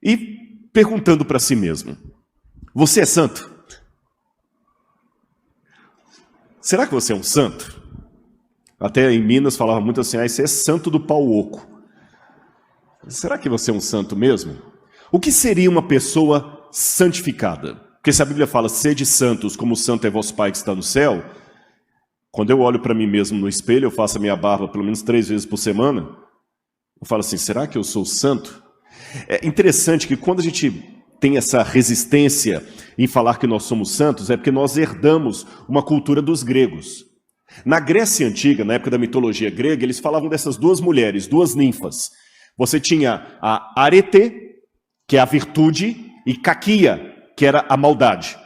e perguntando para si mesmo: você é santo? Será que você é um santo? Até em Minas falava muito assim: você é santo do pau oco. Será que você é um santo mesmo? O que seria uma pessoa santificada? Porque se a Bíblia fala: sede santos como o santo é vosso Pai que está no céu, quando eu olho para mim mesmo no espelho, eu faço a minha barba pelo menos 3 vezes por semana, eu falo assim: será que eu sou santo? É interessante que quando a gente tem essa resistência em falar que nós somos santos, é porque nós herdamos uma cultura dos gregos. Na Grécia Antiga, na época da mitologia grega, eles falavam dessas 2 mulheres, 2 ninfas. Você tinha a Arete, que é a virtude, e Caquia, que era a maldade.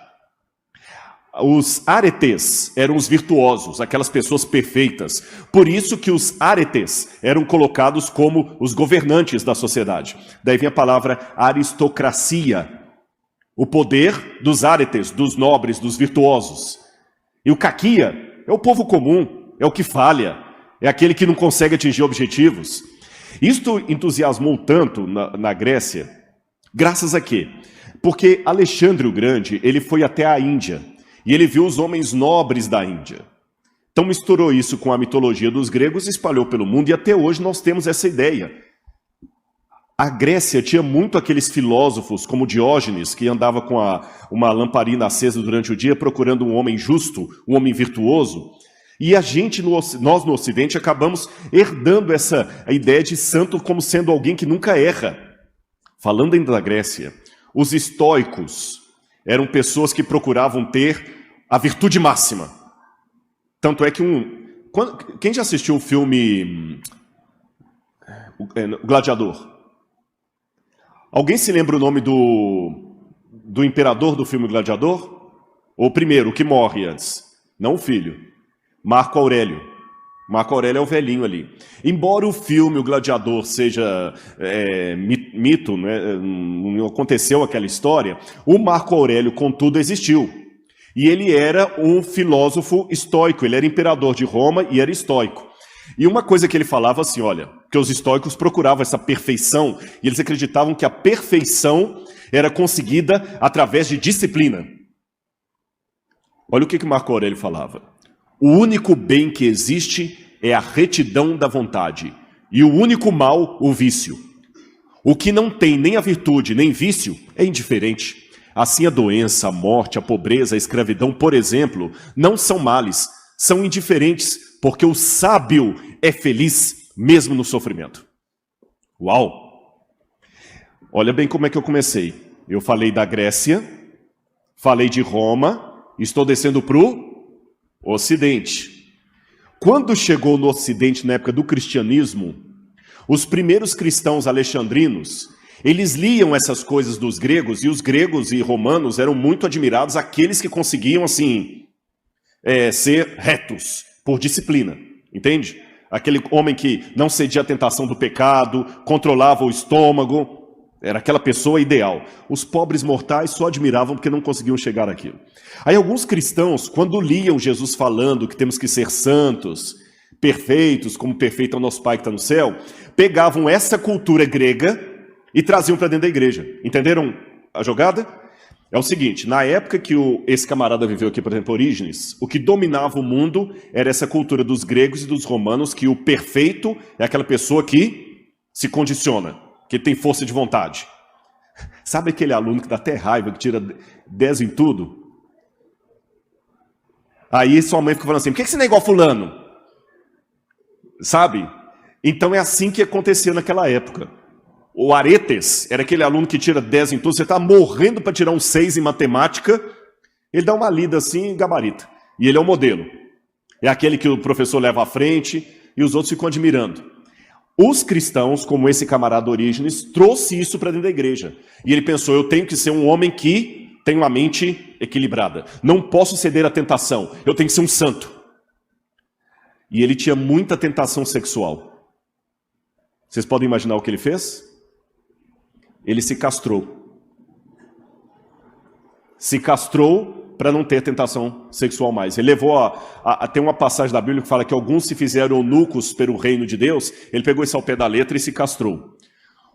Os aretes eram os virtuosos, aquelas pessoas perfeitas. Por isso que os aretes eram colocados como os governantes da sociedade. Daí vem a palavra aristocracia. O poder dos aretes, dos nobres, dos virtuosos. E o caquia é o povo comum, é o que falha, é aquele que não consegue atingir objetivos. Isto entusiasmou tanto na Grécia, graças a quê? Porque Alexandre o Grande, ele foi até a Índia, e ele viu os homens nobres da Índia. Então misturou isso com a mitologia dos gregos e espalhou pelo mundo, e até hoje nós temos essa ideia. A Grécia tinha muito aqueles filósofos, como Diógenes, que andava com uma lamparina acesa durante o dia, procurando um homem justo, um homem virtuoso. E nós no Ocidente, acabamos herdando a ideia de santo como sendo alguém que nunca erra. Falando ainda da Grécia, os estoicos eram pessoas que procuravam ter a virtude máxima. Tanto é que quem já assistiu o filme O Gladiador? Alguém se lembra o nome do imperador do filme Gladiador? Ou primeiro, o que morre antes? Não o filho. Marco Aurélio. Marco Aurélio é o velhinho ali. Embora o filme O Gladiador seja mito, né, não aconteceu aquela história, o Marco Aurélio, contudo, existiu. E ele era um filósofo estoico, ele era imperador de Roma e era estoico. E uma coisa que ele falava assim, olha, que os estoicos procuravam essa perfeição, e eles acreditavam que a perfeição era conseguida através de disciplina. Olha o que Marco Aurélio falava. O único bem que existe é a retidão da vontade, e o único mal, o vício. O que não tem nem a virtude, nem vício, é indiferente. Assim a doença, a morte, a pobreza, a escravidão, por exemplo, não são males, são indiferentes, porque o sábio é feliz mesmo no sofrimento. Uau! Olha bem como é que eu comecei. Eu falei da Grécia, falei de Roma, estou descendo para o Ocidente. Quando chegou no Ocidente, na época do cristianismo, os primeiros cristãos alexandrinos, eles liam essas coisas dos gregos, e os gregos e romanos eram muito admirados, aqueles que conseguiam, assim, ser retos, por disciplina, entende? Aquele homem que não cedia à tentação do pecado, controlava o estômago, era aquela pessoa ideal. Os pobres mortais só admiravam porque não conseguiam chegar àquilo. Aí alguns cristãos, quando liam Jesus falando que temos que ser santos, perfeitos, como perfeito é o nosso Pai que está no céu, pegavam essa cultura grega e traziam para dentro da igreja. Entenderam a jogada? É o seguinte, na época que esse camarada viveu aqui, por exemplo, Orígenes, o que dominava o mundo era essa cultura dos gregos e dos romanos, que o perfeito é aquela pessoa que se condiciona, que tem força de vontade. Sabe aquele aluno que dá até raiva, que tira 10 em tudo? Aí sua mãe fica falando assim, por que você não é igual fulano? Sabe? Então é assim que acontecia naquela época. O aretes era aquele aluno que tira 10 em tudo, você está morrendo para tirar um 6 em matemática, ele dá uma lida assim e gabarita. E ele é o modelo. É aquele que o professor leva à frente e os outros ficam admirando. Os cristãos, como esse camarada Orígenes, trouxe isso para dentro da igreja. E ele pensou, eu tenho que ser um homem que tem uma mente equilibrada. Não posso ceder à tentação, eu tenho que ser um santo. E ele tinha muita tentação sexual. Vocês podem imaginar o que ele fez? Ele se castrou. Se castrou para não ter tentação sexual mais. Ele levou tem uma passagem da Bíblia que fala que alguns se fizeram eunucos pelo reino de Deus. Ele pegou isso ao pé da letra e se castrou.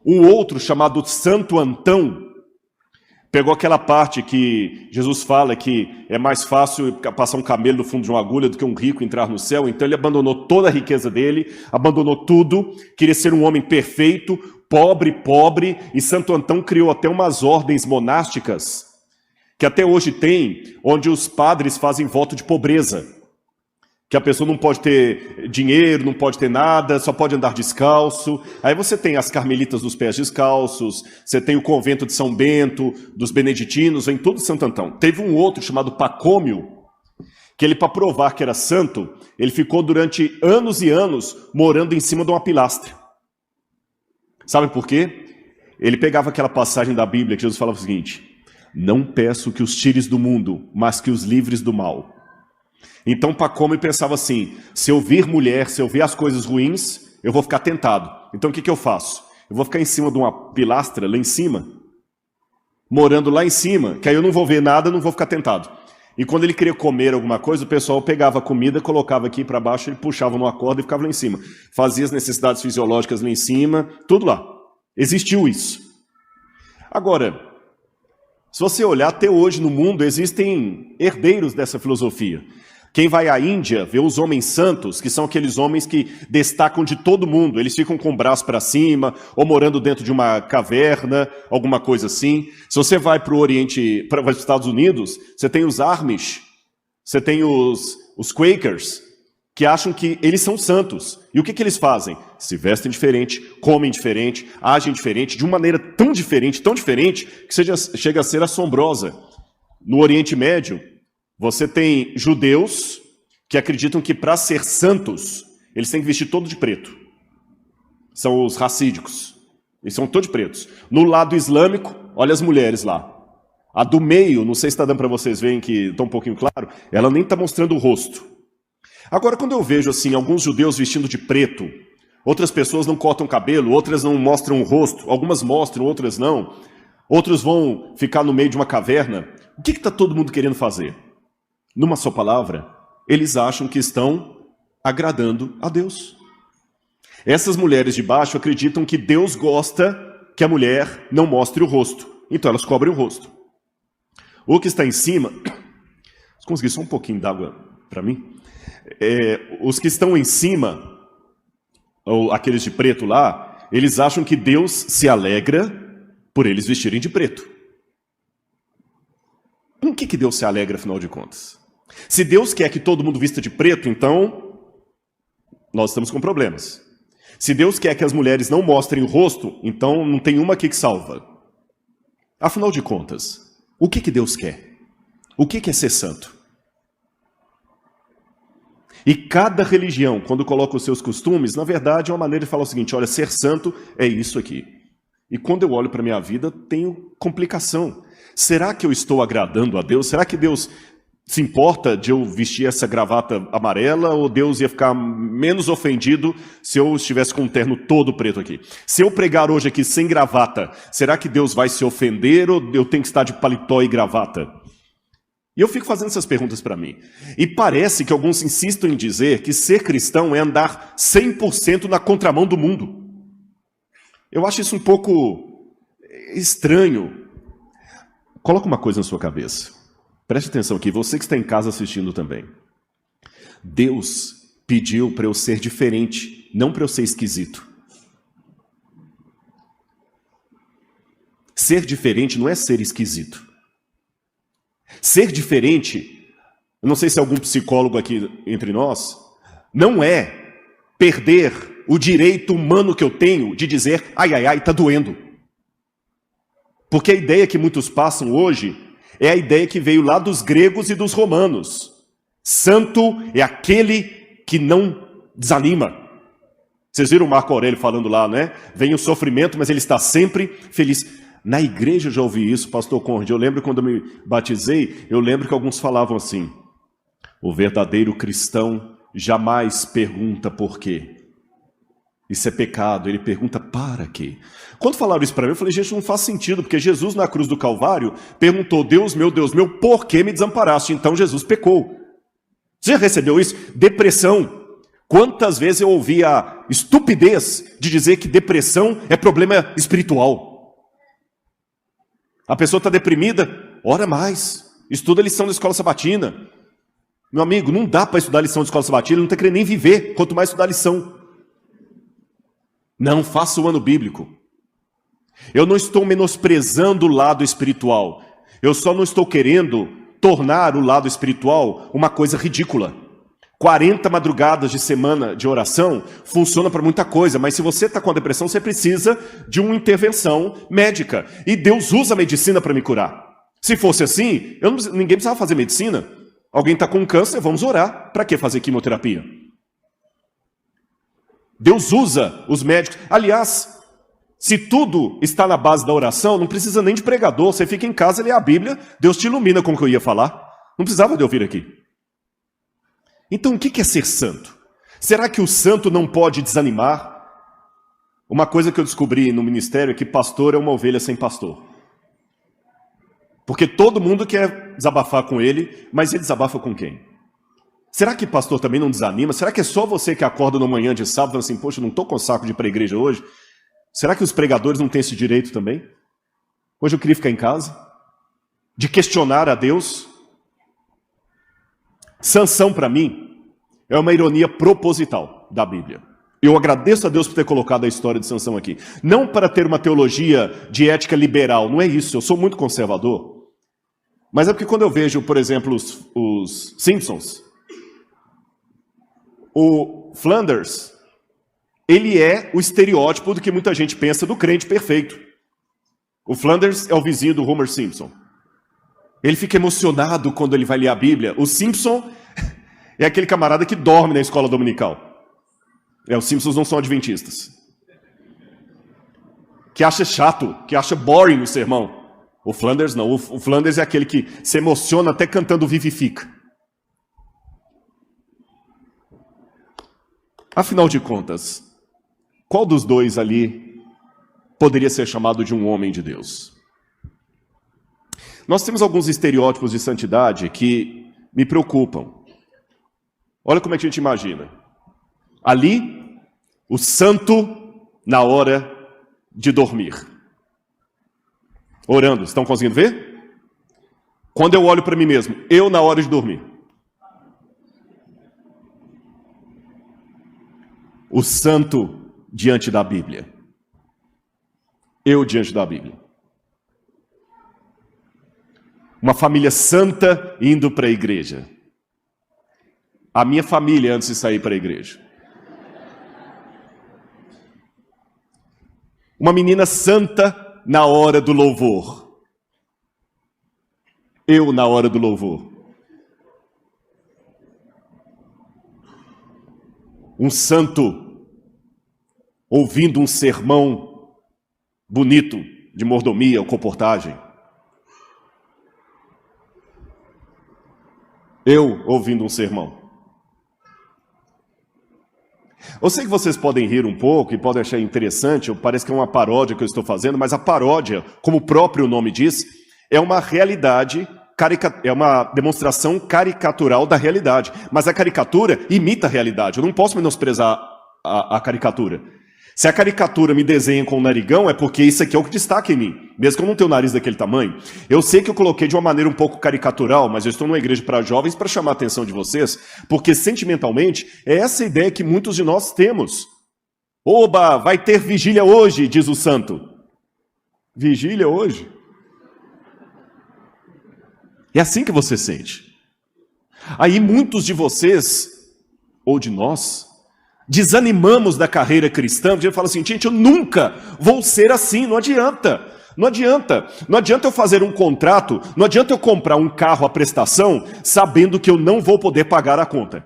Um outro chamado Santo Antão pegou aquela parte que Jesus fala que é mais fácil passar um camelo no fundo de uma agulha do que um rico entrar no céu. Então ele abandonou toda a riqueza dele, abandonou tudo, queria ser um homem perfeito, pobre, e Santo Antão criou até umas ordens monásticas, que até hoje tem, onde os padres fazem voto de pobreza. Que a pessoa não pode ter dinheiro, não pode ter nada, só pode andar descalço. Aí você tem as carmelitas dos pés descalços, você tem o convento de São Bento, dos beneditinos, vem tudo Santo Antão. Teve um outro chamado Pacômio, que ele, para provar que era santo, ele ficou durante anos e anos morando em cima de uma pilastra. Sabe por quê? Ele pegava aquela passagem da Bíblia que Jesus falava o seguinte: não peço que os tires do mundo, mas que os livres do mal. Então Pacômio pensava assim: se eu vir mulher, se eu ver as coisas ruins, eu vou ficar tentado. Então o que eu faço? Eu vou ficar em cima de uma pilastra, lá em cima, morando lá em cima, que aí eu não vou ver nada, não vou ficar tentado. E quando ele queria comer alguma coisa, o pessoal pegava a comida, colocava aqui para baixo, ele puxava numa corda e ficava lá em cima. Fazia as necessidades fisiológicas lá em cima, tudo lá. Existiu isso. Agora, se você olhar, até hoje no mundo existem herdeiros dessa filosofia. Quem vai à Índia vê os homens santos, que são aqueles homens que destacam de todo mundo. Eles ficam com o braço para cima, ou morando dentro de uma caverna, alguma coisa assim. Se você vai para o Oriente, para os Estados Unidos, você tem os Amish, você tem os Quakers, que acham que eles são santos. E o que eles fazem? Se vestem diferente, comem diferente, agem diferente, de uma maneira tão diferente, que chega a ser assombrosa. No Oriente Médio, você tem judeus que acreditam que para ser santos, eles têm que vestir todo de preto. São os racídicos. Eles são todos pretos. No lado islâmico, olha as mulheres lá. A do meio, não sei se está dando para vocês verem que está um pouquinho claro, ela nem está mostrando o rosto. Agora, quando eu vejo assim alguns judeus vestindo de preto, outras pessoas não cortam cabelo, outras não mostram o rosto, algumas mostram, outras não, outros vão ficar no meio de uma caverna, o que está todo mundo querendo fazer? Numa só palavra, eles acham que estão agradando a Deus. Essas mulheres de baixo acreditam que Deus gosta que a mulher não mostre o rosto, então elas cobrem o rosto. O que está em cima, consegui só um pouquinho d'água para mim? Os que estão em cima, ou aqueles de preto lá, eles acham que Deus se alegra por eles vestirem de preto. Com o que Deus se alegra, afinal de contas? Se Deus quer que todo mundo vista de preto, então nós estamos com problemas. Se Deus quer que as mulheres não mostrem o rosto, então não tem uma aqui que salva. Afinal de contas, o que Deus quer? O que é ser santo? E cada religião, quando coloca os seus costumes, na verdade é uma maneira de falar o seguinte: olha, ser santo é isso aqui. E quando eu olho para a minha vida, tenho complicação. Será que eu estou agradando a Deus? Será que Deus se importa de eu vestir essa gravata amarela, ou Deus ia ficar menos ofendido se eu estivesse com um terno todo preto aqui? Se eu pregar hoje aqui sem gravata, será que Deus vai se ofender, ou eu tenho que estar de paletó e gravata? E eu fico fazendo essas perguntas para mim. E parece que alguns insistem em dizer que ser cristão é andar 100% na contramão do mundo. Eu acho isso um pouco estranho. Coloca uma coisa na sua cabeça. Preste atenção aqui, você que está em casa assistindo também. Deus pediu para eu ser diferente, não para eu ser esquisito. Ser diferente não é ser esquisito. Ser diferente, eu não sei se é algum psicólogo aqui entre nós, não é perder o direito humano que eu tenho de dizer, ai, tá doendo. Porque a ideia que muitos passam hoje é a ideia que veio lá dos gregos e dos romanos. Santo é aquele que não desanima. Vocês viram o Marco Aurélio falando lá, né? Vem o sofrimento, mas ele está sempre feliz. Na igreja eu já ouvi isso, pastor Conrad. Eu lembro quando eu me batizei, eu lembro que alguns falavam assim: o verdadeiro cristão jamais pergunta por quê. Isso é pecado. Ele pergunta para quê. Quando falaram isso para mim, eu falei, gente, não faz sentido, porque Jesus na cruz do Calvário perguntou, Deus meu, por que me desamparaste? Então Jesus pecou. Você já recebeu isso? Depressão. Quantas vezes eu ouvi a estupidez de dizer que depressão é problema espiritual? A pessoa está deprimida, ora mais, estuda a lição da escola sabatina. Meu amigo, não dá para estudar a lição da escola sabatina, não está querendo nem viver, quanto mais estudar a lição. Não faça o ano bíblico. Eu não estou menosprezando o lado espiritual. Eu só não estou querendo tornar o lado espiritual uma coisa ridícula. 40 madrugadas de semana de oração funciona para muita coisa, mas se você está com a depressão, você precisa de uma intervenção médica. E Deus usa a medicina para me curar. Se fosse assim, ninguém precisava fazer medicina. Alguém está com câncer, vamos orar. Para que fazer quimioterapia? Deus usa os médicos. Aliás, se tudo está na base da oração, não precisa nem de pregador. Você fica em casa, lê a Bíblia, Deus te ilumina com o que eu ia falar. Não precisava de ouvir aqui. Então, o que é ser santo? Será que o santo não pode desanimar? Uma coisa que eu descobri no ministério é que pastor é uma ovelha sem pastor. Porque todo mundo quer desabafar com ele, mas ele desabafa com quem? Será que pastor também não desanima? Será que é só você que acorda na manhã de sábado e fala assim, poxa, eu não estou com saco de ir para a igreja hoje? Será que os pregadores não têm esse direito também? Hoje eu queria ficar em casa? De questionar a Deus? Sansão, para mim, é uma ironia proposital da Bíblia. Eu agradeço a Deus por ter colocado a história de Sansão aqui. Não para ter uma teologia de ética liberal, não é isso, eu sou muito conservador. Mas é porque quando eu vejo, por exemplo, os Simpsons, o Flanders, ele é o estereótipo do que muita gente pensa do crente perfeito. O Flanders é o vizinho do Homer Simpson. Ele fica emocionado quando ele vai ler a Bíblia. O Simpson é aquele camarada que dorme na escola dominical. Os Simpsons não são adventistas. Que acha chato, que acha boring o sermão. O Flanders não. O Flanders é aquele que se emociona até cantando Vivifica. Afinal de contas, qual dos dois ali poderia ser chamado de um homem de Deus? Nós temos alguns estereótipos de santidade que me preocupam. Olha como é que a gente imagina. Ali, o santo na hora de dormir. Orando, estão conseguindo ver? Quando eu olho para mim mesmo, eu na hora de dormir. O santo diante da Bíblia. Eu diante da Bíblia. Uma família santa indo para a igreja. A minha família antes de sair para a igreja. Uma menina santa na hora do louvor. Eu na hora do louvor. Um santo ouvindo um sermão bonito de mordomia ou comportagem. Eu ouvindo um sermão. Eu sei que vocês podem rir um pouco e podem achar interessante, parece que é uma paródia que eu estou fazendo, mas a paródia, como o próprio nome diz, é uma realidade, é uma demonstração caricatural da realidade. Mas a caricatura imita a realidade, eu não posso menosprezar a caricatura. Se a caricatura me desenha com o narigão, é porque isso aqui é o que destaca em mim. Mesmo que eu não tenha o nariz daquele tamanho. Eu sei que eu coloquei de uma maneira um pouco caricatural, mas eu estou numa igreja para jovens para chamar a atenção de vocês, porque sentimentalmente é essa ideia que muitos de nós temos. Oba, vai ter vigília hoje, diz o santo. Vigília hoje? É assim que você sente. Aí muitos de vocês, ou de nós, desanimamos da carreira cristã, porque a gente fala assim, gente, eu nunca vou ser assim, não adianta. Não adianta eu fazer um contrato, não adianta eu comprar um carro à prestação, sabendo que eu não vou poder pagar a conta.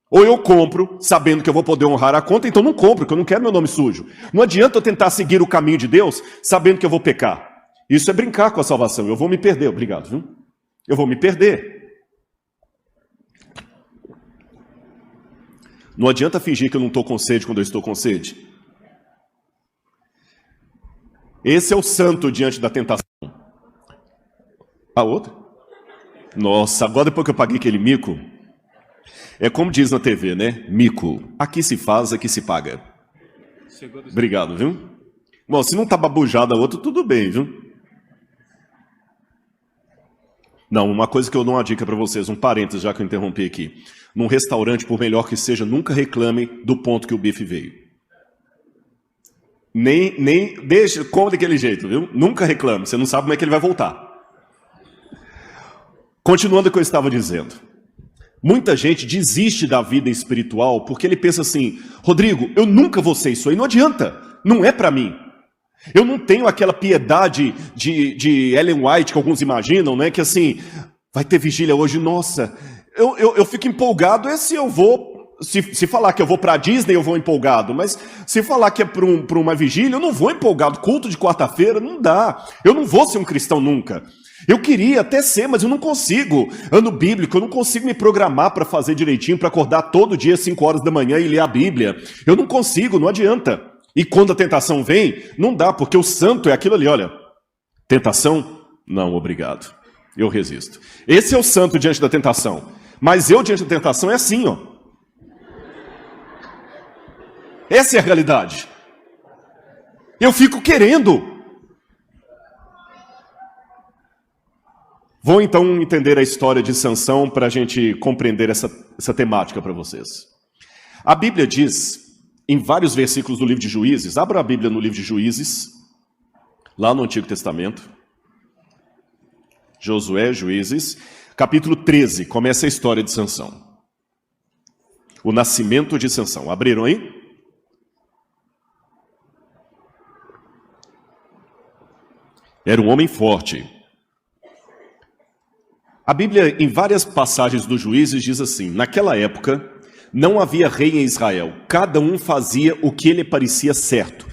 Ou eu compro, sabendo que eu vou poder honrar a conta, então não compro, porque eu não quero meu nome sujo. Não adianta eu tentar seguir o caminho de Deus, sabendo que eu vou pecar. Isso é brincar com a salvação, eu vou me perder, obrigado, viu? Eu vou me perder. Não adianta fingir que eu não estou com sede quando eu estou com sede. Esse é o santo diante da tentação. A outra? Nossa, agora depois que eu paguei aquele mico, É como diz na TV, né? Mico, aqui se faz, aqui se paga. Obrigado, viu? Bom, se não tá babujado a outra, tudo bem, viu? Não, uma coisa que eu dou uma dica para vocês, um parênteses, já que eu interrompi aqui. Num restaurante, por melhor que seja, nunca reclame do ponto que o bife veio. Nem deixa, come daquele jeito, viu? Nunca reclame, você não sabe como é que ele vai voltar. Continuando o que eu estava dizendo. Muita gente desiste da vida espiritual porque ele pensa assim, Rodrigo, eu nunca vou ser isso aí, não adianta, não é para mim. Eu não tenho aquela piedade de Ellen White que alguns imaginam, né? Que assim, vai ter vigília hoje, nossa, eu fico empolgado se eu vou, se falar que eu vou para a Disney eu vou empolgado, mas se falar que é para uma vigília, eu não vou empolgado, culto de quarta-feira, não dá, eu não vou ser um cristão nunca. Eu queria até ser, mas eu não consigo. Ano bíblico, eu não consigo me programar para fazer direitinho, para acordar todo dia às 5 horas da manhã e ler a Bíblia. Eu não consigo, não adianta. E quando a tentação vem, não dá, porque o santo é aquilo ali, olha. Tentação? Não, obrigado. Eu resisto. Esse é o santo diante da tentação. Mas eu diante da tentação é assim, ó. Essa é a realidade. Eu fico querendo. Vou então entender a história de Sansão para a gente compreender essa temática para vocês. A Bíblia diz, em vários versículos do livro de Juízes, abra a Bíblia no livro de Juízes, lá no Antigo Testamento, Josué, Juízes, capítulo 13, começa a história de Sansão. O nascimento de Sansão. Abriram aí? Era um homem forte. A Bíblia, em várias passagens dos Juízes, diz assim, naquela época, não havia rei em Israel, cada um fazia o que lhe parecia certo.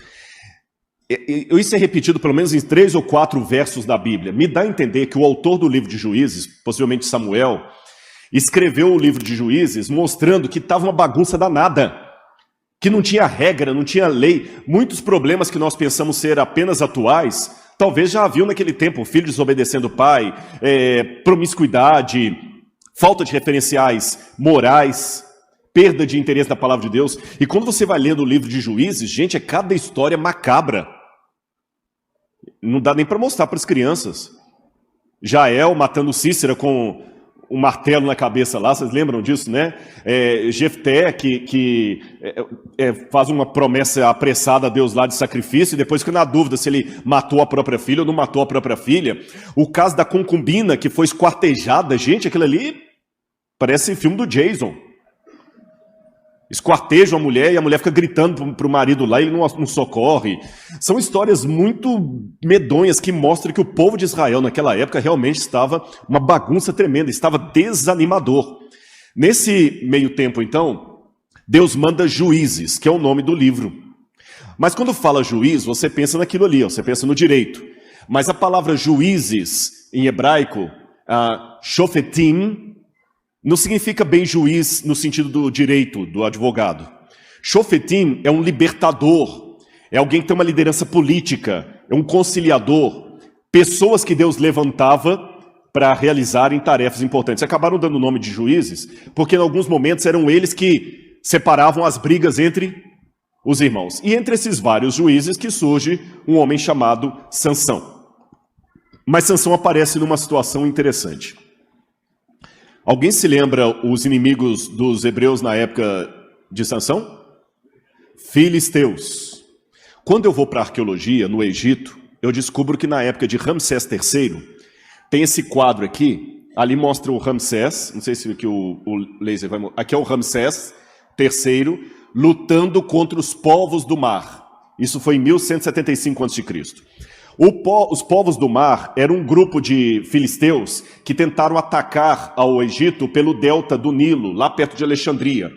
Isso é repetido pelo menos em 3 ou 4 versos da Bíblia. Me dá a entender que o autor do livro de Juízes, possivelmente Samuel, escreveu o livro de Juízes mostrando que estava uma bagunça danada, que não tinha regra, não tinha lei. Muitos problemas que nós pensamos ser apenas atuais, talvez já haviam naquele tempo, o filho desobedecendo o pai, promiscuidade, falta de referenciais morais, perda de interesse da palavra de Deus. E quando você vai lendo o livro de Juízes, gente, é cada história macabra. Não dá nem para mostrar para as crianças. Jael matando Cícera com um martelo na cabeça lá, vocês lembram disso, né? Jefté, que faz uma promessa apressada a Deus lá de sacrifício, e depois fica na dúvida se ele matou a própria filha ou não matou a própria filha. O caso da concubina, que foi esquartejada, gente, aquilo ali parece filme do Jason. Esquarteja a mulher e a mulher fica gritando para o marido lá e ele não socorre. São histórias muito medonhas que mostram que o povo de Israel naquela época realmente estava uma bagunça tremenda, estava desanimador. Nesse meio tempo, então, Deus manda Juízes, que é o nome do livro. Mas quando fala juiz, você pensa naquilo ali, ó, você pensa no direito. Mas a palavra juízes, em hebraico, shofetim, não significa bem juiz no sentido do direito, do advogado. Shofetim é um libertador, é alguém que tem uma liderança política, é um conciliador, pessoas que Deus levantava para realizarem tarefas importantes. Acabaram dando o nome de juízes, porque em alguns momentos eram eles que separavam as brigas entre os irmãos. E entre esses vários juízes que surge um homem chamado Sansão. Mas Sansão aparece numa situação interessante. Alguém se lembra os inimigos dos hebreus na época de Sansão? Filisteus. Quando eu vou para a arqueologia, no Egito, eu descubro que na época de Ramsés III, tem esse quadro aqui, ali mostra o Ramsés, não sei se aqui o laser vai mostrar, aqui é o Ramsés III, lutando contra os povos do mar. Isso foi em 1175 a.C. Os povos do mar eram um grupo de filisteus que tentaram atacar ao Egito pelo delta do Nilo, lá perto de Alexandria.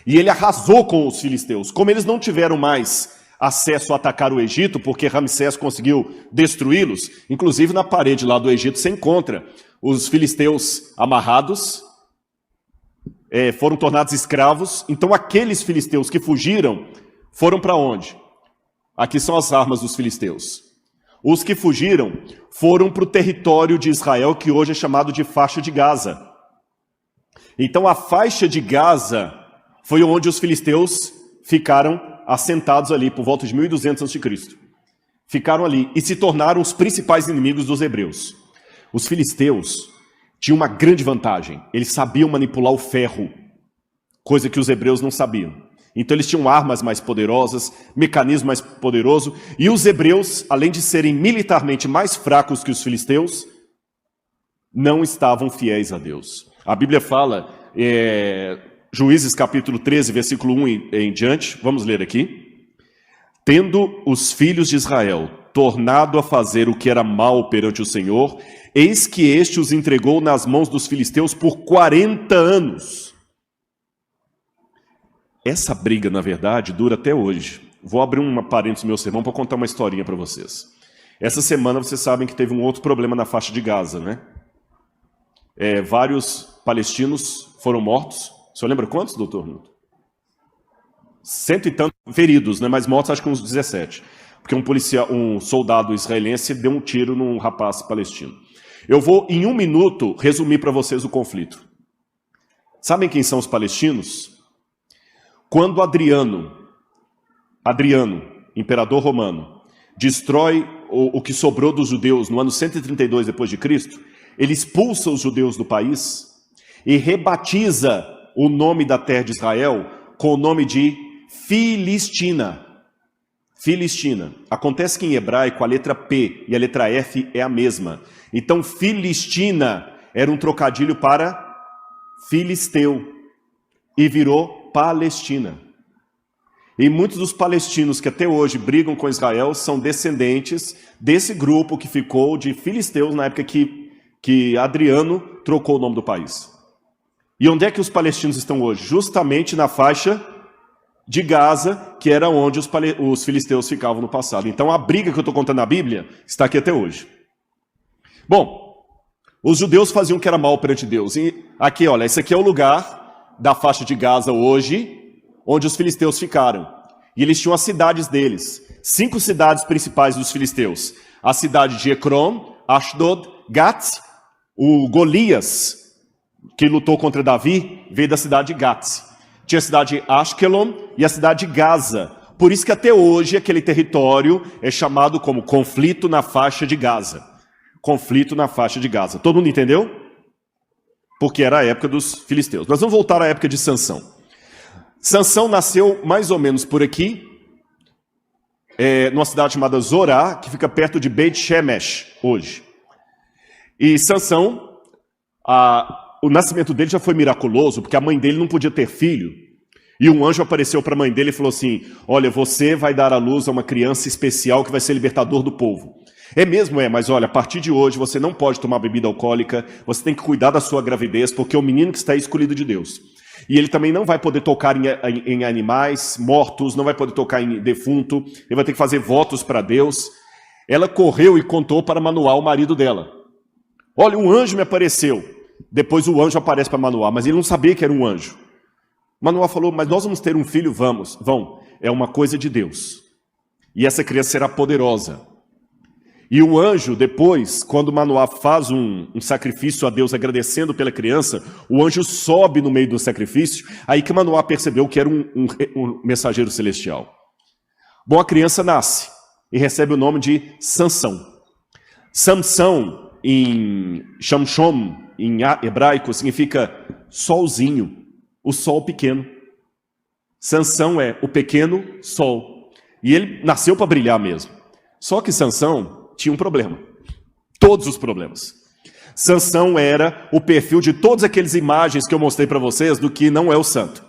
E ele arrasou com os filisteus. Como eles não tiveram mais acesso a atacar o Egito, porque Ramsés conseguiu destruí-los, inclusive na parede lá do Egito você encontra os filisteus amarrados, foram tornados escravos. Então aqueles filisteus que fugiram foram para onde? Aqui são as armas dos filisteus. Os que fugiram foram para o território de Israel, que hoje é chamado de faixa de Gaza. Então a faixa de Gaza foi onde os filisteus ficaram assentados ali por volta de 1200 a.C. Ficaram ali e se tornaram os principais inimigos dos hebreus. Os filisteus tinham uma grande vantagem. Eles sabiam manipular o ferro, coisa que os hebreus não sabiam. Então eles tinham armas mais poderosas, mecanismo mais poderoso, e os hebreus, além de serem militarmente mais fracos que os filisteus, não estavam fiéis a Deus. A Bíblia fala, Juízes capítulo 13, versículo 1 em diante, vamos ler aqui. Tendo os filhos de Israel tornado a fazer o que era mal perante o Senhor, eis que este os entregou nas mãos dos filisteus por 40 anos. Essa briga, na verdade, dura até hoje. Vou abrir uma parênteses no meu sermão para contar uma historinha para vocês. Essa semana vocês sabem que teve um outro problema na faixa de Gaza, né? Vários palestinos foram mortos. O senhor lembra quantos, doutor Newton? 100 e tantos feridos, né? Mas mortos acho que uns 17. Porque um soldado israelense deu um tiro num rapaz palestino. Eu vou, em 1 minuto, resumir para vocês o conflito. Sabem quem são os palestinos? Quando Adriano, imperador romano, destrói o que sobrou dos judeus no ano 132 depois de Cristo, ele expulsa os judeus do país e rebatiza o nome da terra de Israel com o nome de Filistina. Filistina. Acontece que em hebraico a letra P e a letra F é a mesma. Então Filistina era um trocadilho para filisteu e virou Palestina. E muitos dos palestinos que até hoje brigam com Israel são descendentes desse grupo que ficou de filisteus na época que Adriano trocou o nome do país. E onde é que os palestinos estão hoje? Justamente na faixa de Gaza, que era onde os filisteus ficavam no passado. Então a briga que eu estou contando na Bíblia está aqui até hoje. Bom, os judeus faziam o que era mal perante Deus. E aqui, olha, esse aqui é o lugar da faixa de Gaza hoje, onde os filisteus ficaram. E eles tinham as cidades deles. 5 cidades principais dos filisteus. A cidade de Ecrom, Ashdod, Gat. O Golias, que lutou contra Davi, veio da cidade de Gat. Tinha a cidade de Ashkelon e a cidade de Gaza. Por isso que até hoje aquele território é chamado como conflito na faixa de Gaza. Conflito na faixa de Gaza. Todo mundo entendeu? Porque era a época dos filisteus. Nós vamos voltar à época de Sansão. Sansão nasceu mais ou menos por aqui, numa cidade chamada Zorá, que fica perto de Beit Shemesh, hoje. E Sansão, o nascimento dele já foi miraculoso, porque a mãe dele não podia ter filho. E um anjo apareceu para a mãe dele e falou assim, olha, você vai dar à luz a uma criança especial que vai ser libertador do povo. É mesmo, mas olha, a partir de hoje você não pode tomar bebida alcoólica, você tem que cuidar da sua gravidez, porque é o menino que está escolhido de Deus. E ele também não vai poder tocar em animais mortos, não vai poder tocar em defunto, ele vai ter que fazer votos para Deus. Ela correu e contou para Manoá, o marido dela. Olha, um anjo me apareceu. Depois o anjo aparece para Manoá, mas ele não sabia que era um anjo. Manoá falou, mas nós vamos ter um filho, vão. É uma coisa de Deus. E essa criança será poderosa. E o anjo, depois, quando Manoá faz um sacrifício a Deus agradecendo pela criança, o anjo sobe no meio do sacrifício, aí que Manoá percebeu que era um mensageiro celestial. Bom, a criança nasce e recebe o nome de Sansão. Samsão, em Shamshom, em hebraico, significa solzinho, o sol pequeno. Sansão é o pequeno sol. E ele nasceu para brilhar mesmo. Só que Sansão tinha um problema. Todos os problemas. Sansão era o perfil de todas aquelas imagens que eu mostrei para vocês do que não é o santo.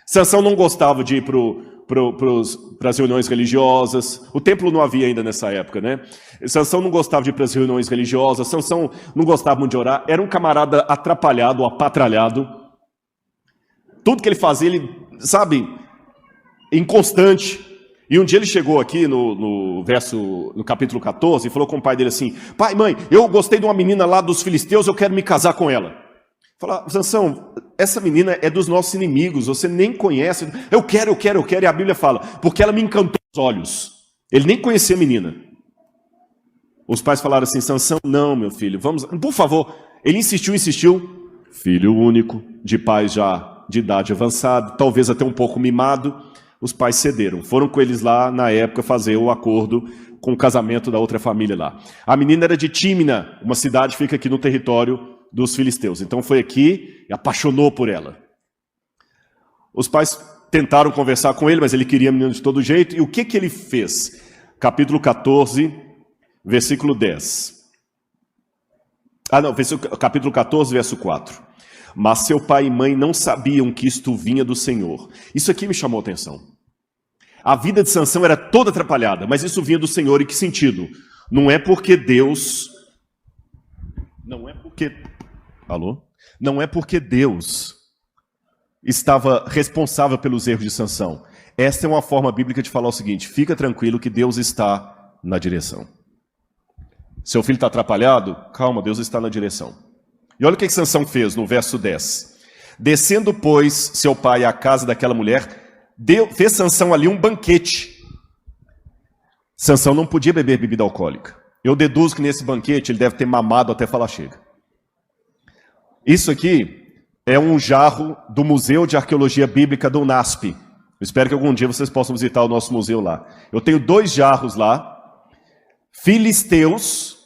Sansão não gostava de ir para as reuniões religiosas. O templo não havia ainda nessa época, né? Sansão não gostava de ir para as reuniões religiosas. Sansão não gostava muito de orar. Era um camarada atrapalhado, apatralhado. Tudo que ele fazia, ele, sabe, inconstante. E um dia ele chegou aqui no capítulo 14 e falou com o pai dele assim, pai, mãe, eu gostei de uma menina lá dos filisteus, eu quero me casar com ela. Fala, Sansão, essa menina é dos nossos inimigos, você nem conhece. Eu quero, e a Bíblia fala, porque ela me encantou os olhos. Ele nem conhecia a menina. Os pais falaram assim, Sansão, não, meu filho, vamos, por favor. Ele insistiu, filho único, de pai já de idade avançada, talvez até um pouco mimado. Os pais cederam. Foram com eles lá, na época, fazer o acordo com o casamento da outra família lá. A menina era de Tímina, uma cidade que fica aqui no território dos filisteus. Então foi aqui e apaixonou por ela. Os pais tentaram conversar com ele, mas ele queria a menina de todo jeito. E o que ele fez? Capítulo 14, versículo 10. Capítulo 14, verso 4. Mas seu pai e mãe não sabiam que isto vinha do Senhor. Isso aqui me chamou a atenção. A vida de Sansão era toda atrapalhada, mas isso vinha do Senhor. Em que sentido? Não é porque Deus... Não é porque Deus estava responsável pelos erros de Sansão. Esta é uma forma bíblica de falar o seguinte: fica tranquilo que Deus está na direção. Seu filho está atrapalhado? Calma, Deus está na direção. E olha o que Sansão fez no verso 10. Descendo, pois, seu pai à casa daquela mulher, fez Sansão ali um banquete. Sansão não podia beber bebida alcoólica. Eu deduzo que nesse banquete ele deve ter mamado até falar chega. Isso aqui é um jarro do Museu de Arqueologia Bíblica do UNASP. Eu espero que algum dia vocês possam visitar o nosso museu lá. Eu tenho 2 jarros lá, filisteus,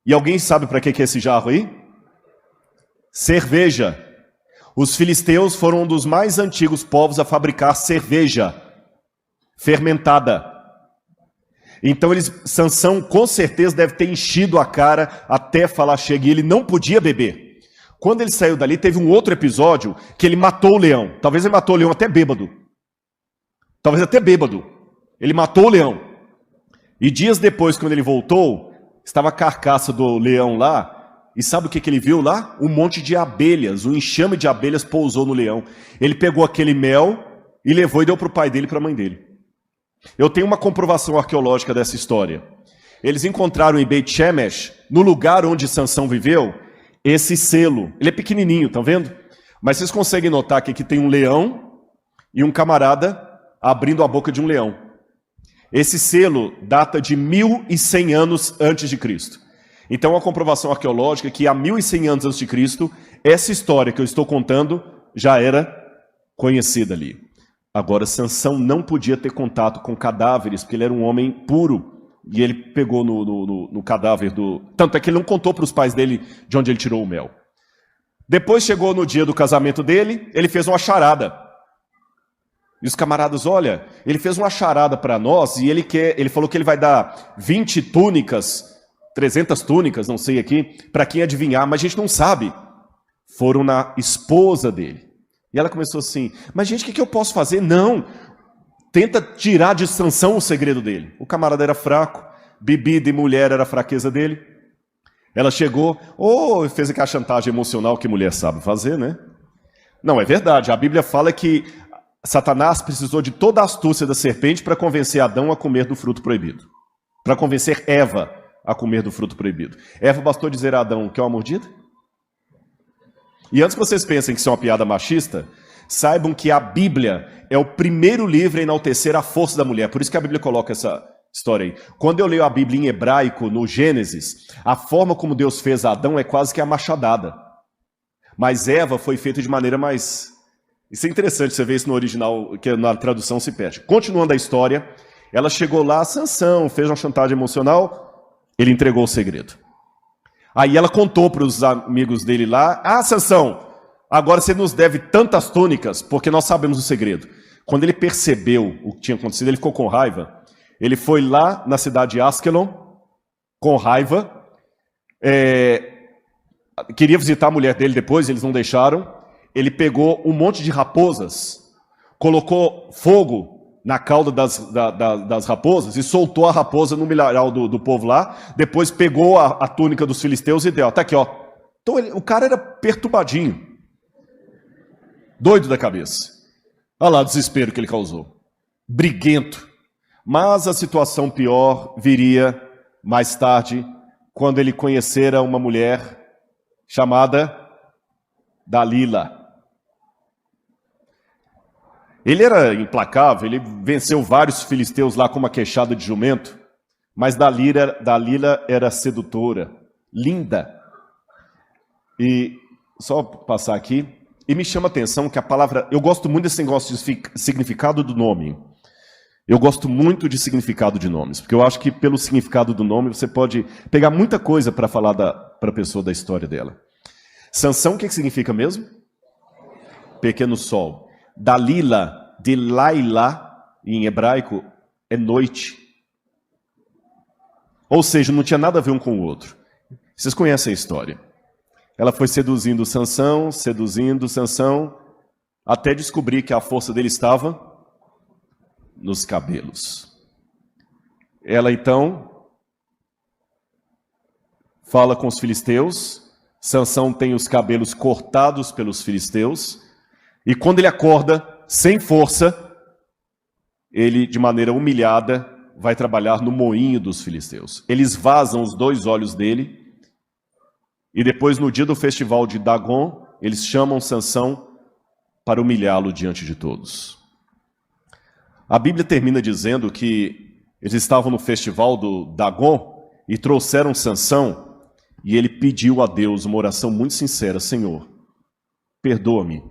e alguém sabe para que é esse jarro aí? Cerveja. Os filisteus foram um dos mais antigos povos a fabricar cerveja fermentada. Então Sansão com certeza deve ter enchido a cara até falar chega, e ele não podia beber. Quando ele saiu dali, teve um outro episódio que ele matou o leão. Talvez ele matou o leão até bêbado. Ele matou o leão. E dias depois, quando ele voltou, estava a carcaça do leão lá. E sabe o que ele viu lá? Um monte de abelhas, um enxame de abelhas pousou no leão. Ele pegou aquele mel e levou e deu para o pai dele e para a mãe dele. Eu tenho uma comprovação arqueológica dessa história. Eles encontraram em Beit Shemesh, no lugar onde Sansão viveu, esse selo. Ele é pequenininho, estão vendo? Mas vocês conseguem notar que aqui tem um leão e um camarada abrindo a boca de um leão. Esse selo data de 1100 anos antes de Cristo. Então, a comprovação arqueológica é que há 1100 anos antes de Cristo, essa história que eu estou contando já era conhecida ali. Agora, Sansão não podia ter contato com cadáveres, porque ele era um homem puro. E ele pegou no cadáver do... Tanto é que ele não contou para os pais dele de onde ele tirou o mel. Depois chegou no dia do casamento dele, ele fez uma charada. E os camaradas, olha, ele fez uma charada para nós e ele falou que ele vai dar 20 túnicas... 300 túnicas, não sei aqui, para quem adivinhar, mas a gente não sabe. Foram na esposa dele. E ela começou assim, mas gente, o que eu posso fazer? Não, tenta tirar de Sansão o segredo dele. O camarada era fraco, bebida e mulher era a fraqueza dele. Ela chegou, fez aquela chantagem emocional que mulher sabe fazer, né? Não, é verdade, a Bíblia fala que Satanás precisou de toda a astúcia da serpente para convencer Adão a comer do fruto proibido. Para convencer Eva a comer do fruto proibido. Eva bastou dizer a Adão que é uma mordida? E antes que vocês pensem que isso é uma piada machista, saibam que a Bíblia é o primeiro livro a enaltecer a força da mulher. Por isso que a Bíblia coloca essa história aí. Quando eu leio a Bíblia em hebraico, no Gênesis, a forma como Deus fez Adão é quase que a machadada. Mas Eva foi feita de maneira mais... Isso é interessante, você vê isso no original, que na tradução se perde. Continuando a história, ela chegou lá, Sansão fez uma chantagem emocional... Ele entregou o segredo. Aí ela contou para os amigos dele lá, Sansão, agora você nos deve tantas túnicas, porque nós sabemos o segredo. Quando ele percebeu o que tinha acontecido, ele ficou com raiva. Ele foi lá na cidade de Askelon, com raiva, queria visitar a mulher dele depois, eles não deixaram. Ele pegou um monte de raposas, colocou fogo na cauda das raposas e soltou a raposa no milharal do povo lá. Depois pegou a túnica dos filisteus e deu. Tá aqui, ó. Então o cara era perturbadinho. Doido da cabeça. Olha lá o desespero que ele causou. Briguento. Mas a situação pior viria mais tarde, quando ele conhecera uma mulher chamada Dalila. Ele era implacável, ele venceu vários filisteus lá com uma queixada de jumento, mas Dalila era sedutora, linda. E só passar aqui, e me chama a atenção que a palavra, eu gosto muito desse negócio de significado do nome. Eu gosto muito de significado de nomes, porque eu acho que pelo significado do nome você pode pegar muita coisa para falar para a pessoa da história dela. Sansão, o que significa mesmo? Pequeno sol. Dalila, de Laila, em hebraico, é noite. Ou seja, não tinha nada a ver um com o outro. Vocês conhecem a história. Ela foi seduzindo Sansão, até descobrir que a força dele estava nos cabelos. Ela então fala com os filisteus. Sansão tem os cabelos cortados pelos filisteus. E quando ele acorda, sem força, ele, de maneira humilhada, vai trabalhar no moinho dos filisteus. Eles vazam os 2 olhos dele. E depois, no dia do festival de Dagon, eles chamam Sansão para humilhá-lo diante de todos. A Bíblia termina dizendo que eles estavam no festival do Dagon e trouxeram Sansão, e ele pediu a Deus uma oração muito sincera: Senhor, perdoa-me,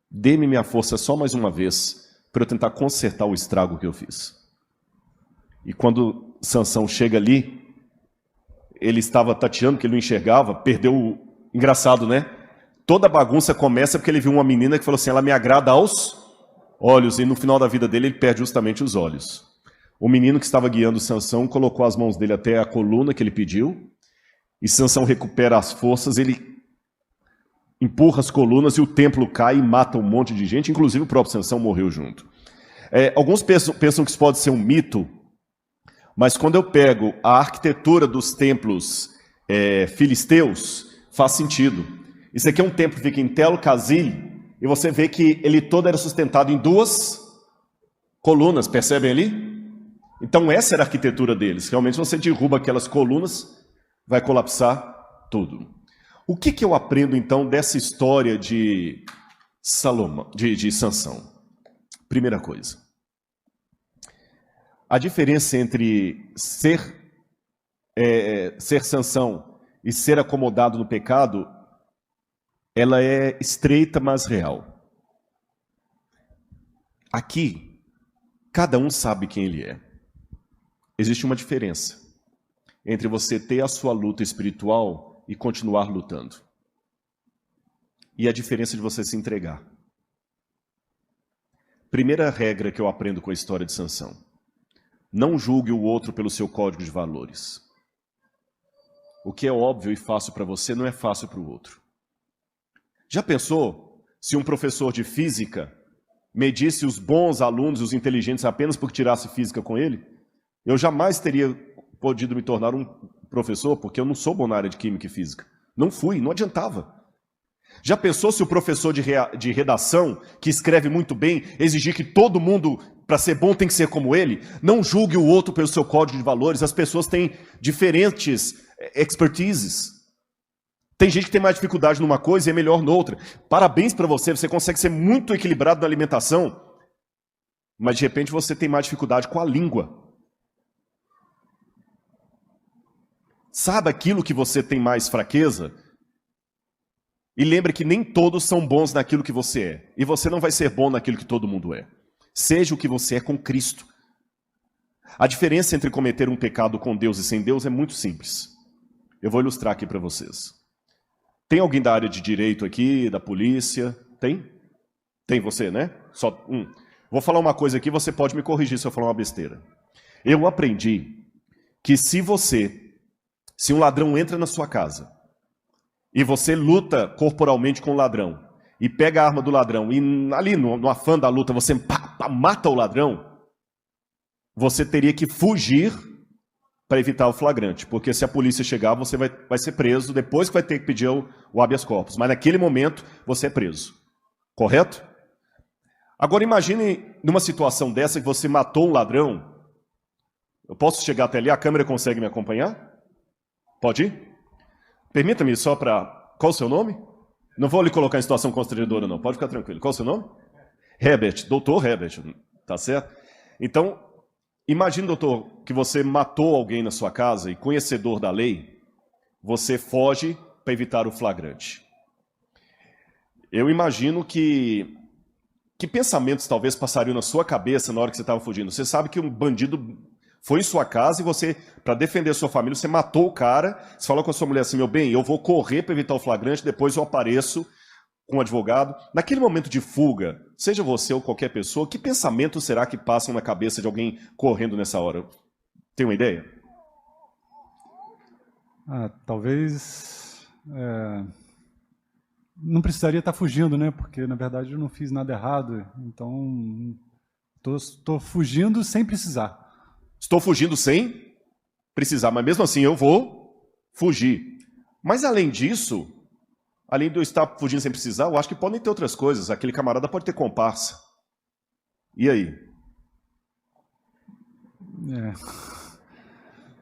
dê-me minha força só mais uma vez para eu tentar consertar o estrago que eu fiz. E quando Sansão chega ali, ele estava tateando, que ele não enxergava, perdeu o... Engraçado, né? Toda bagunça começa porque ele viu uma menina que falou assim: ela me agrada aos olhos, e no final da vida dele ele perde justamente os olhos. O menino que estava guiando Sansão colocou as mãos dele até a coluna que ele pediu, e Sansão recupera as forças, ele empurra as colunas e o templo cai e mata um monte de gente, inclusive o próprio Sansão morreu junto. Alguns pensam que isso pode ser um mito, mas quando eu pego a arquitetura dos templos filisteus, faz sentido. Isso aqui é um templo que fica em Tel Kazil, e você vê que ele todo era sustentado em 2 colunas, percebem ali? Então essa era a arquitetura deles. Realmente, se você derruba aquelas colunas, vai colapsar tudo. O que eu aprendo então dessa história de Sansão? Primeira coisa, a diferença entre ser Sansão e ser acomodado no pecado, ela é estreita, mas real. Aqui, cada um sabe quem ele é. Existe uma diferença entre você ter a sua luta espiritual e continuar lutando. E a diferença de você se entregar. Primeira regra que eu aprendo com a história de Sansão: não julgue o outro pelo seu código de valores. O que é óbvio e fácil para você não é fácil para o outro. Já pensou se um professor de física medisse os bons alunos, os inteligentes, apenas porque tirasse física com ele? Eu jamais teria podido me tornar um professor, porque eu não sou bom na área de química e física. Não fui, não adiantava. Já pensou se o professor de redação, que escreve muito bem, exigir que todo mundo, para ser bom, tem que ser como ele? Não julgue o outro pelo seu código de valores. As pessoas têm diferentes expertises. Tem gente que tem mais dificuldade numa coisa e é melhor noutra. Parabéns para você, você consegue ser muito equilibrado na alimentação, mas de repente você tem mais dificuldade com a língua. Sabe aquilo que você tem mais fraqueza? E lembre que nem todos são bons naquilo que você é. E você não vai ser bom naquilo que todo mundo é. Seja o que você é com Cristo. A diferença entre cometer um pecado com Deus e sem Deus é muito simples. Eu vou ilustrar aqui para vocês. Tem alguém da área de direito aqui, da polícia? Tem? Tem você, né? Só um. Vou falar uma coisa aqui, você pode me corrigir se eu falar uma besteira. Eu aprendi que se um ladrão entra na sua casa e você luta corporalmente com o ladrão e pega a arma do ladrão e ali no afã da luta você mata o ladrão, você teria que fugir para evitar o flagrante, porque se a polícia chegar, você vai ser preso, depois que vai ter que pedir o habeas corpus, mas naquele momento você é preso, correto? Agora imagine numa situação dessa que você matou um ladrão. Eu posso chegar até ali? A câmera consegue me acompanhar? Pode ir? Permita-me só para... Qual o seu nome? Não vou lhe colocar em situação constrangedora não, pode ficar tranquilo. Qual o seu nome? Herbert, doutor Herbert, tá certo? Então, imagine, doutor, que você matou alguém na sua casa e, conhecedor da lei, você foge para evitar o flagrante. Eu imagino que pensamentos talvez passariam na sua cabeça na hora que você estava fugindo. Você sabe que um bandido foi em sua casa e você, para defender a sua família, você matou o cara, você falou com a sua mulher assim, meu bem, eu vou correr para evitar o flagrante, depois eu apareço com um advogado. Naquele momento de fuga, seja você ou qualquer pessoa, que pensamentos será que passam na cabeça de alguém correndo nessa hora? Tem uma ideia? Talvez não precisaria estar fugindo, né? Porque na verdade eu não fiz nada errado. Então estou fugindo sem precisar. Estou fugindo sem precisar, mas mesmo assim eu vou fugir. Mas além disso, além de eu estar fugindo sem precisar, eu acho que podem ter outras coisas. Aquele camarada pode ter comparsa. E aí?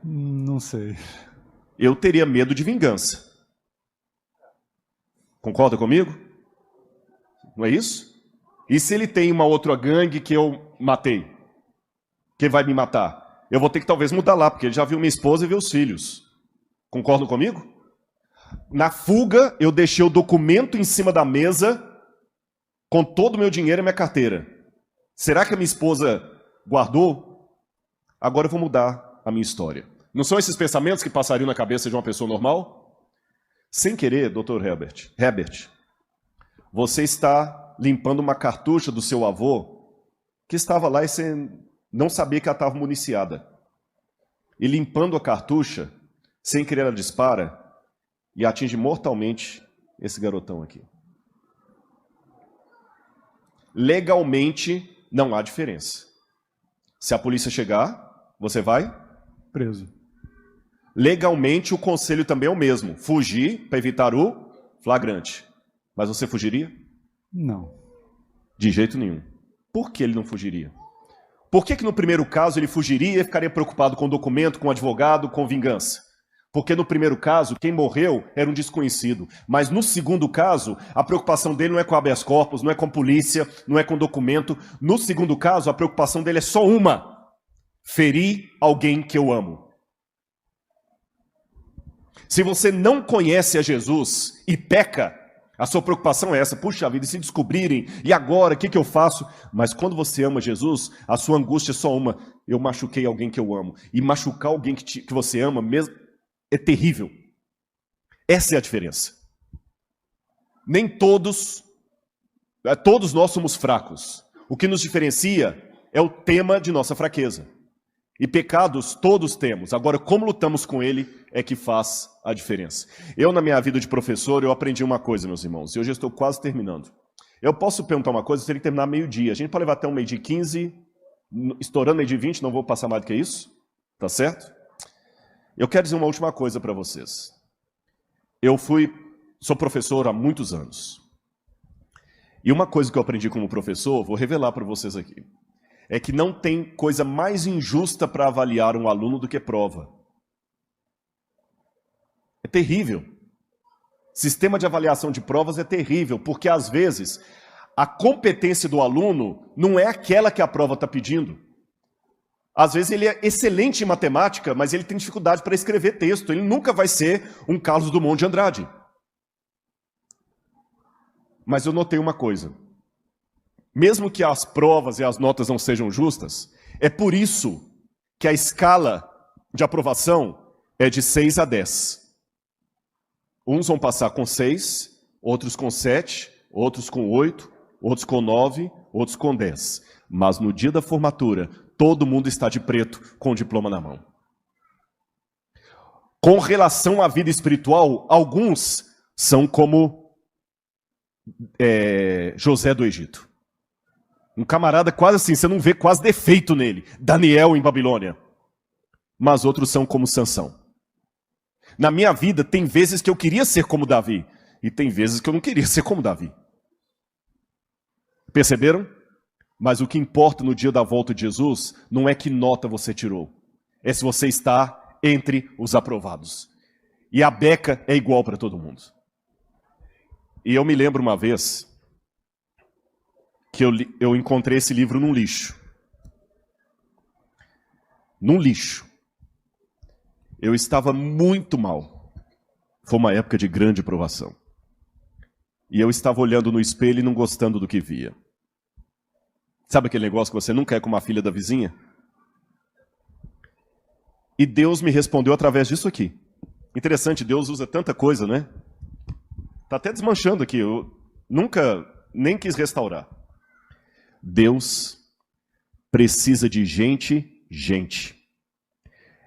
Não sei. Eu teria medo de vingança. Concorda comigo? Não é isso? E se ele tem uma outra gangue que eu matei? Quem vai me matar? Eu vou ter que talvez mudar lá, porque ele já viu minha esposa e viu os filhos. Concordam comigo? Na fuga, eu deixei o documento em cima da mesa com todo o meu dinheiro e minha carteira. Será que a minha esposa guardou? Agora eu vou mudar a minha história. Não são esses pensamentos que passariam na cabeça de uma pessoa normal? Sem querer, Dr. Herbert, você está limpando uma cartucha do seu avô que estava lá e você não sabia que ela estava municiada. E limpando a cartucha, sem querer ela dispara e atinge mortalmente esse garotão aqui. Legalmente, não há diferença. Se a polícia chegar, você vai? Preso. Legalmente, o conselho também é o mesmo. Fugir para evitar o flagrante. Mas você fugiria? Não. De jeito nenhum. Por que ele não fugiria? Por que no primeiro caso ele fugiria e ficaria preocupado com o documento, com o advogado, com vingança? Porque no primeiro caso, quem morreu era um desconhecido. Mas no segundo caso, a preocupação dele não é com habeas corpus, não é com polícia, não é com documento. No segundo caso, a preocupação dele é só uma: ferir alguém que eu amo. Se você não conhece a Jesus e peca, a sua preocupação é essa: puxa vida, e se descobrirem, e agora, o que eu faço? Mas quando você ama Jesus, a sua angústia é só uma: eu machuquei alguém que eu amo. E machucar alguém que você ama mesmo é terrível. Essa é a diferença. Nem todos nós somos fracos. O que nos diferencia é o tema de nossa fraqueza. E pecados todos temos. Agora, como lutamos com ele é que faz a diferença. Eu, na minha vida de professor, eu aprendi uma coisa, meus irmãos. E hoje eu estou quase terminando. Eu posso perguntar uma coisa, eu teria que terminar meio-dia. A gente pode levar até um meio-dia 15, estourando meio-dia 20, não vou passar mais do que isso. Tá certo? Eu quero dizer uma última coisa para vocês. Sou professor há muitos anos. E uma coisa que eu aprendi como professor, vou revelar para vocês aqui, é que não tem coisa mais injusta para avaliar um aluno do que prova. É terrível. Sistema de avaliação de provas é terrível, porque às vezes a competência do aluno não é aquela que a prova está pedindo. Às vezes ele é excelente em matemática, mas ele tem dificuldade para escrever texto. Ele nunca vai ser um Carlos Drummond de Andrade. Mas eu notei uma coisa. Mesmo que as provas e as notas não sejam justas, é por isso que a escala de aprovação é de 6 a 10. Uns vão passar com 6, outros com 7, outros com 8, outros com 9, outros com 10. Mas no dia da formatura, todo mundo está de preto com o diploma na mão. Com relação à vida espiritual, alguns são como José do Egito. Um camarada quase assim, você não vê quase defeito nele. Daniel em Babilônia. Mas outros são como Sansão. Na minha vida, tem vezes que eu queria ser como Davi. E tem vezes que eu não queria ser como Davi. Perceberam? Mas o que importa no dia da volta de Jesus não é que nota você tirou. É se você está entre os aprovados. E a beca é igual para todo mundo. E eu me lembro uma vez que eu encontrei esse livro num lixo. Num lixo. Eu estava muito mal. Foi uma época de grande provação. e eu estava olhando no espelho e não gostando do que via. Sabe aquele negócio que você nunca é como a filha da vizinha? E Deus me respondeu através disso aqui. Interessante, Deus usa tanta coisa, né? Tá até desmanchando aqui, eu nunca nem quis restaurar. Deus precisa de gente.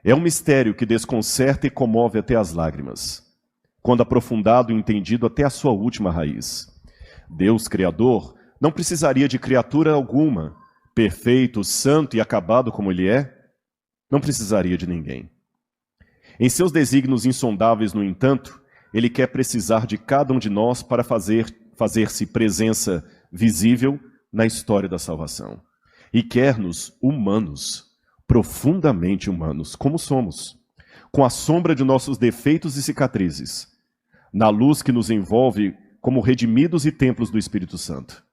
É um mistério que desconcerta e comove até as lágrimas, quando aprofundado e entendido até a sua última raiz. Deus, Criador, não precisaria de criatura alguma, perfeito, santo e acabado como Ele é, não precisaria de ninguém. Em seus desígnios insondáveis, no entanto, Ele quer precisar de cada um de nós para fazer-se presença visível na história da salvação. E quer-nos humanos, profundamente humanos, como somos, com a sombra de nossos defeitos e cicatrizes, na luz que nos envolve como redimidos e templos do Espírito Santo.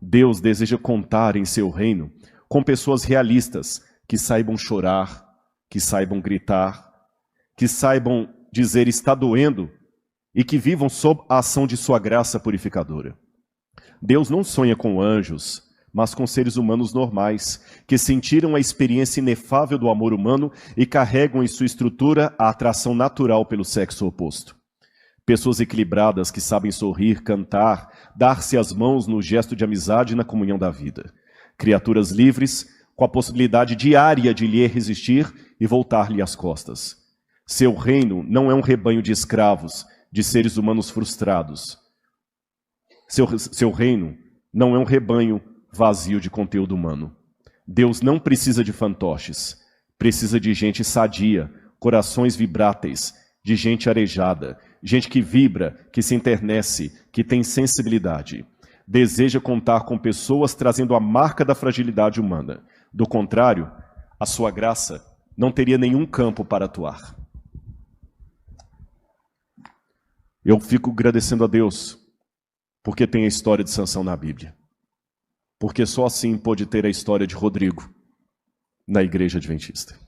Deus deseja contar em seu reino com pessoas realistas que saibam chorar, que saibam gritar, que saibam dizer está doendo e que vivam sob a ação de sua graça purificadora. Deus não sonha com anjos, mas com seres humanos normais, que sentiram a experiência inefável do amor humano e carregam em sua estrutura a atração natural pelo sexo oposto. Pessoas equilibradas que sabem sorrir, cantar, dar-se as mãos no gesto de amizade e na comunhão da vida. Criaturas livres, com a possibilidade diária de lhe resistir e voltar-lhe as costas. Seu reino não é um rebanho de escravos, de seres humanos frustrados. Seu reino não é um rebanho vazio de conteúdo humano. Deus não precisa de fantoches, precisa de gente sadia, corações vibráteis, de gente arejada, gente que vibra, que se enternece, que tem sensibilidade. Deseja contar com pessoas trazendo a marca da fragilidade humana. Do contrário, a sua graça não teria nenhum campo para atuar. Eu fico agradecendo a Deus porque tem a história de Sansão na Bíblia. Porque só assim pôde ter a história de Rodrigo na Igreja Adventista.